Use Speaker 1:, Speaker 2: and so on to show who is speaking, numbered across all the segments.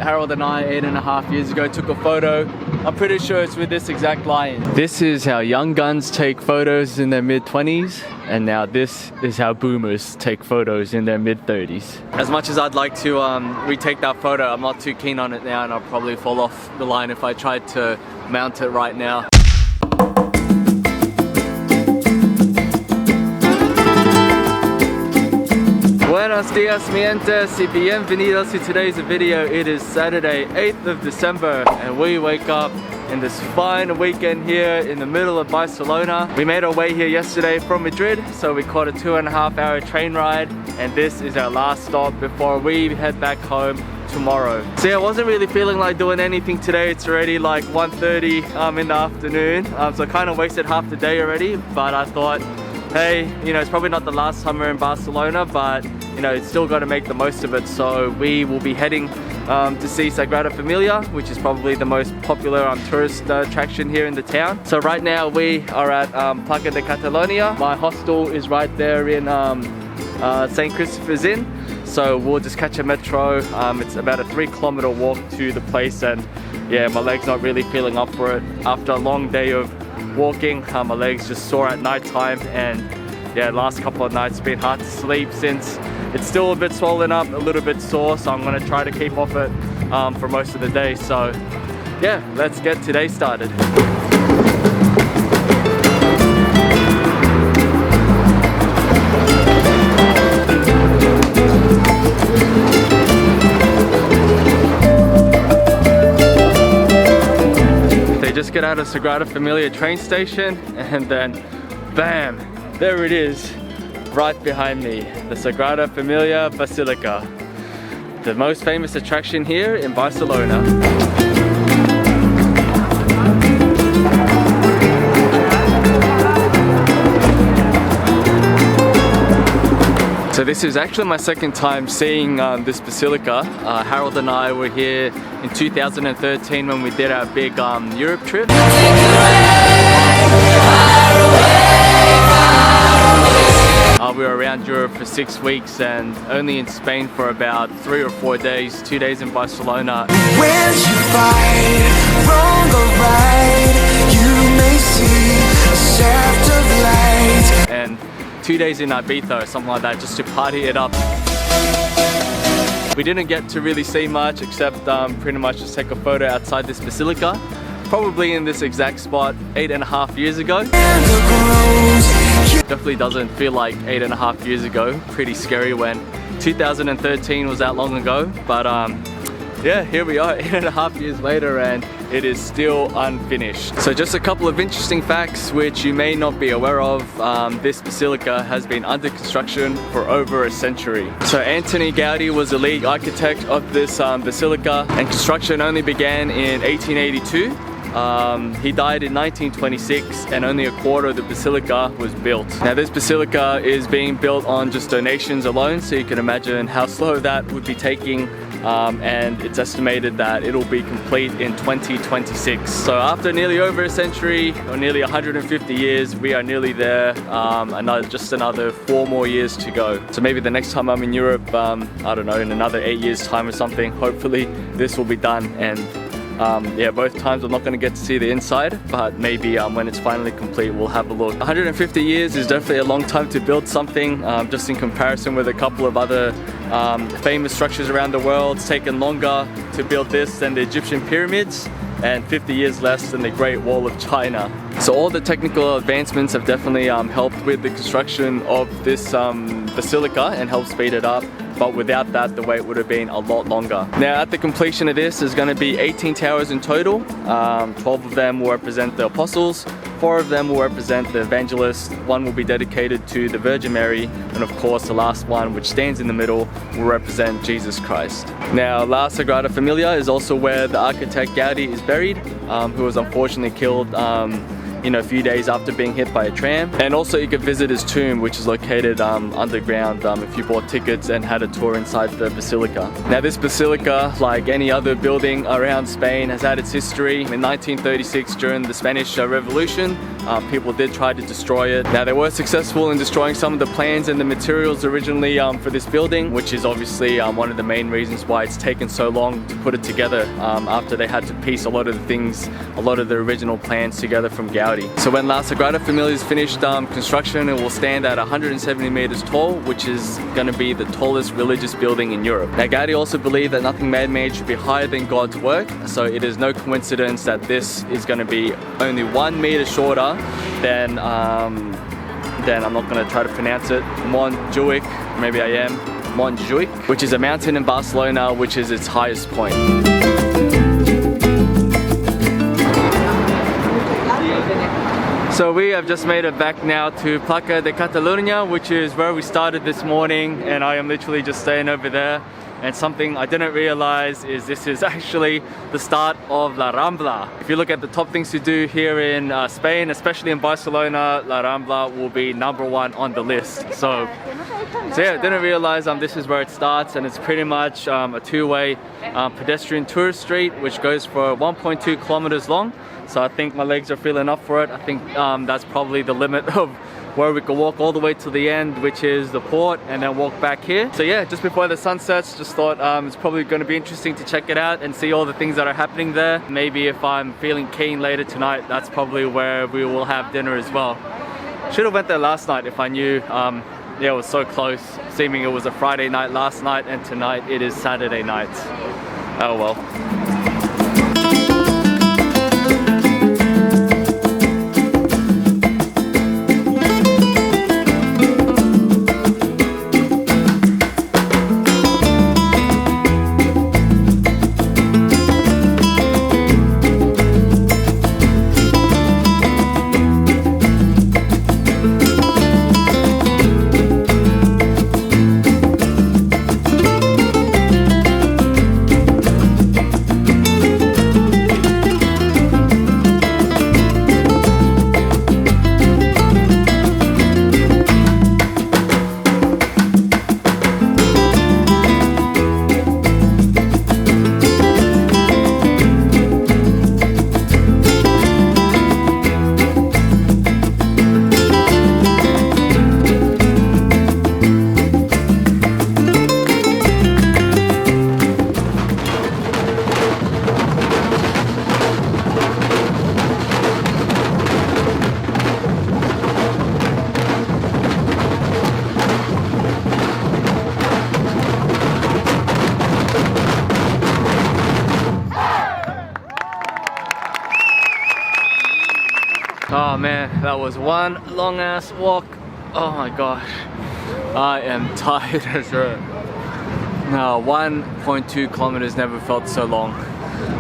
Speaker 1: Harold and I 8.5 years ago took a photo. I'm pretty sure it's with this exact lion. This is how young guns take photos in their mid-20s, and now this is how boomers take photos in their mid-30s. As much as I'd like to retake that photo, I'm not too keen on it now, and I'll probably fall off the line if I tried to mount it right now. Buenos dias mi entes y bienvenidos to today's video. It is Saturday 8th of December and we wake up in this fine weekend here in the middle of Barcelona. We made our way here yesterday from Madrid, so we caught a 2.5-hour train ride, and this is our last stop before we head back home tomorrow. So yeah, I wasn't really feeling like doing anything today. It's already like 1:30 in the afternoon, so I kind of wasted half the day already, but I thought, hey, you know, it's probably not the last summer in Barcelona, but you know, it's still got to make the most of it. So we will be heading to see Sagrada Familia, which is probably the most popular tourist attraction here in the town. So right now we are at Plaza de Catalonia. My hostel is right there in St. Christopher's Inn. So we'll just catch a metro. It's about a 3-kilometer walk to the place, and yeah, my leg's not really feeling up for it. After a long day of walking, my legs just sore at night time, and yeah, last couple of nights it's been hard to sleep since it's still a bit swollen up, a little bit sore, so I'm gonna try to keep off it for most of the day. So yeah, let's get today started. Just get out of Sagrada Familia train station, and then bam, there it is right behind me, the Sagrada Familia Basilica, the most famous attraction here in Barcelona. So this is actually my second time seeing this basilica. Harold and I were here in 2013 when we did our big Europe trip. We were around Europe for 6 weeks and only in Spain for about 3 or 4 days, 2 days in Barcelona. When you fight, wrong or right, you may see a shaft of light. And 2 days in Ibiza or something like that, just to party it up. We didn't get to really see much except pretty much just take a photo outside this basilica, probably in this exact spot 8.5 years ago. Definitely doesn't feel like 8.5 years ago. Pretty scary when 2013 was that long ago, but yeah, here we are 8.5 years later and it is still unfinished. So just a couple of interesting facts which you may not be aware of. This basilica has been under construction for over a century. So Antoni Gaudi was the lead architect of this basilica, and construction only began in 1882. He died in 1926 and only a quarter of the basilica was built. Now this basilica is being built on just donations alone, so you can imagine how slow that would be taking, and it's estimated that it'll be complete in 2026. So after nearly over a century, or nearly 150 years, we are nearly there. Just another 4 more years to go. So maybe the next time I'm in Europe, I don't know, in another 8 years time or something, hopefully this will be done. And yeah, both times I'm not going to get to see the inside, but maybe when it's finally complete we'll have a look. 150 years is definitely a long time to build something, just in comparison with a couple of other famous structures around the world. It's taken longer to build this than the Egyptian pyramids, and 50 years less than the Great Wall of China. So all the technical advancements have definitely helped with the construction of this basilica and helped speed it up. But without that, the wait would have been a lot longer. Now at the completion of this, there's going to be 18 towers in total. 12 of them will represent the apostles, 4 of them will represent the evangelists, 1 will be dedicated to the Virgin Mary, and of course the last one, which stands in the middle, will represent Jesus Christ. Now La Sagrada Familia is also where the architect Gaudi is buried, who was unfortunately killed a few days after being hit by a tram. And also you can visit his tomb, which is located underground if you bought tickets and had a tour inside the basilica. Now this basilica, like any other building around Spain, has had its history. In 1936, during the Spanish Revolution, people did try to destroy it. Now they were successful in destroying some of the plans and the materials originally for this building, which is obviously one of the main reasons why it's taken so long to put it together after they had to piece a lot of the things, a lot of the original plans together from Gaudi. So when La Sagrada Familia is finished construction, it will stand at 170 meters tall, which is going to be the tallest religious building in Europe. Now Gaudi also believed that nothing man-made should be higher than God's work, so it is no coincidence that this is going to be only 1 meter shorter than I'm not going to try to pronounce it, Montjuic, maybe I am, Montjuic, which is a mountain in Barcelona, which is its highest point. So we have just made it back now to Plaça de Catalunya, which is where we started this morning, and I am literally just staying over there. And something I didn't realize is this is actually the start of La Rambla. If you look at the top things to do here in Spain, especially in Barcelona, La Rambla will be #1 on the list. So yeah, I didn't realize this is where it starts, and it's pretty much a two-way pedestrian tourist street, which goes for 1.2 kilometers long. So I think my legs are feeling up for it. I think that's probably the limit of where we can walk all the way to the end, which is the port, and then walk back here. So yeah, just before the sun sets, just thought it's probably going to be interesting to check it out and see all the things that are happening there. Maybe if I'm feeling keen later tonight, that's probably where we will have dinner as well. Should have went there last night if I knew. Yeah, it was so close, seeming it was a Friday night last night, and tonight it is Saturday night. Oh well. Oh man, that was one long ass walk. Oh my gosh, I am tired as hell. No, 1.2 kilometers never felt so long.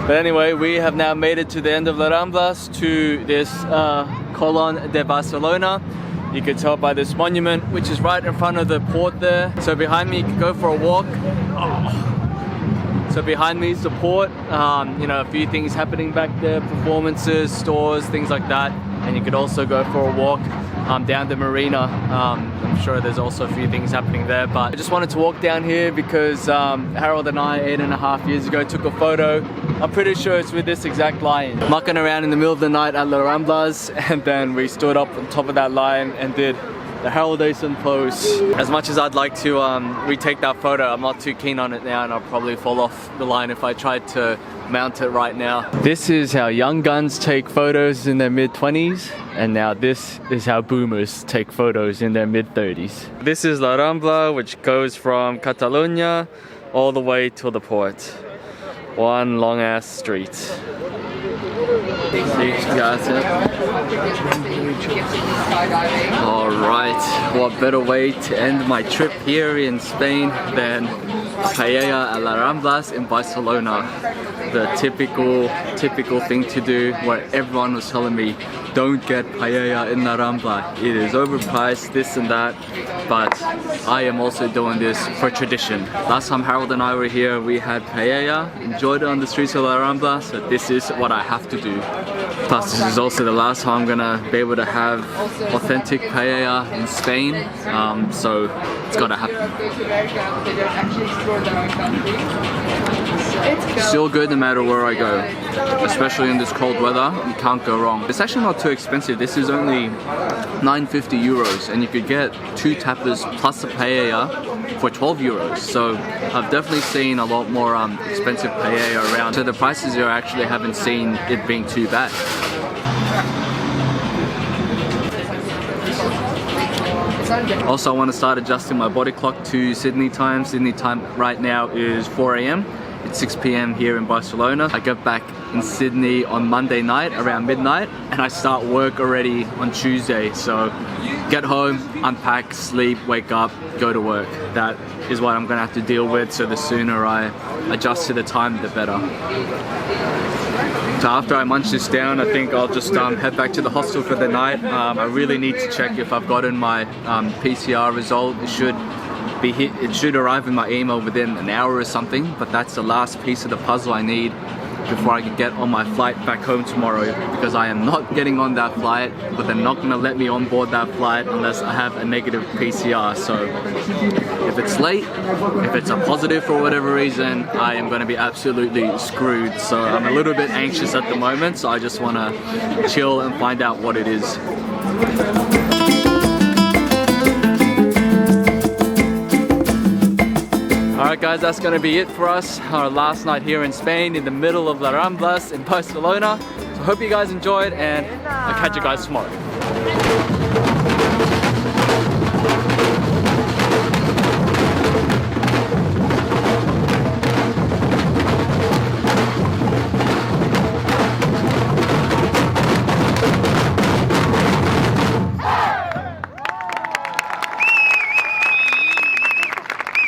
Speaker 1: But anyway, we have now made it to the end of La Ramblas, to this Colón de Barcelona. You can tell by this monument, which is right in front of the port there. So behind me, you can go for a walk. So behind me is the port. You know, a few things happening back there, performances, stores, things like that. And you could also go for a walk down the marina. I'm sure there's also a few things happening there, but I just wanted to walk down here because Harold and I 8.5 years ago took a photo. I'm pretty sure it's with this exact lion, mucking around in the middle of the night at La Ramblas, and then we stood up on top of that lion and did the Harold Asen pose. As much as I'd like to retake that photo, I'm not too keen on it now, and I'll probably fall off the line if I tried to mount it right now. This is how young guns take photos in their mid-20s, and now this is how boomers take photos in their mid-30s. This is La Rambla, which goes from Catalunya all the way to the port. One long ass street. Alright, what better way to end my trip here in Spain than paella at La Ramblas in Barcelona. The typical thing to do, where everyone was telling me don't get paella in La Rambla. It is overpriced, this and that, but I am also doing this for tradition. Last time Harold and I were here, we had paella, enjoyed it on the streets of La Rambla, so this is what I have to do. Plus, this is also the last time I'm gonna be able to have authentic paella in Spain, so it's gotta happen.
Speaker 2: Still good no matter where I go, especially in this cold weather. You can't go wrong. It's actually not too expensive. This is only 9.50 euros, and you could get 2 tapas plus a paella for 12 euros. So I've definitely seen a lot more expensive paella around. So the prices here, I actually haven't seen it being too bad. Also, I want to start adjusting my body clock to Sydney time. Sydney time right now is 4 AM. It's 6 PM here in Barcelona. I get back in Sydney on Monday night around midnight, and I start work already on Tuesday. So get home, unpack, sleep, wake up, go to work. That is what I'm gonna have to deal with. So the sooner I adjust to the time, the better. So after I munch this down, I think I'll just head back to the hostel for the night. I really need to check if I've gotten my PCR result. It should arrive in my email within an hour or something, but that's the last piece of the puzzle I need before I can get on my flight back home tomorrow, because I am not getting on that flight, but they're not gonna let me on board that flight unless I have a negative PCR. So if it's late, if it's a positive for whatever reason, I am gonna be absolutely screwed. So I'm a little bit anxious at the moment, so I just wanna chill and find out what it is. Alright guys, that's going to be it for us. Our last night here in Spain in the middle of the Ramblas in Barcelona. So hope you guys enjoyed, and I'll catch you guys tomorrow.